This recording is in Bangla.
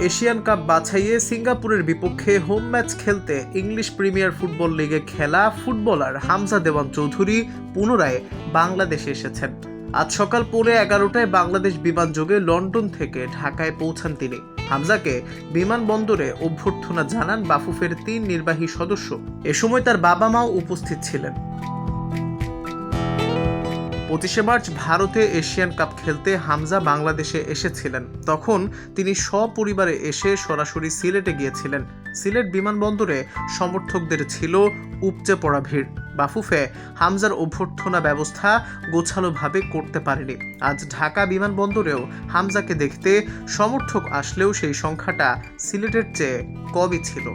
এশিয়ান কাপ বাছাইয়ে সিঙ্গাপুরের বিপক্ষে হোম ম্যাচ খেলতে ইংলিশ প্রিমিয়ার ফুটবল লিগে খেলা ফুটবলার হামজা দেওয়ান চৌধুরী পুনরায় বাংলাদেশে এসেছেন। আজ সকাল 11:15টায় বাংলাদেশ বিমানযোগে লন্ডন থেকে ঢাকায় পৌঁছান তিনি। হামজাকে বিমানবন্দরে অভ্যর্থনা জানান বাফুফের 3 নির্বাহী সদস্য। এ সময় তার বাবা মাও উপস্থিত ছিলেন। 25শে মার্চ ভারতে এশিয়ান কাপ খেলতে হামজা বাংলাদেশে এসেছিলেন। তখন তিনি সপরিবারে এসে সরাসরি সিলেটে গিয়েছিলেন। সিলেট বিমানবন্দরে সমর্থকদের ছিল উপচে পড়া ভিড়। বাফুফে হামজার অভ্যর্থনা ব্যবস্থা গোছালোভাবে করতে পারেনি। আজ ঢাকা বিমানবন্দরেও হামজাকে দেখতে সমর্থক আসলেও সেই সংখ্যাটা সিলেটের চেয়ে কমই ছিল।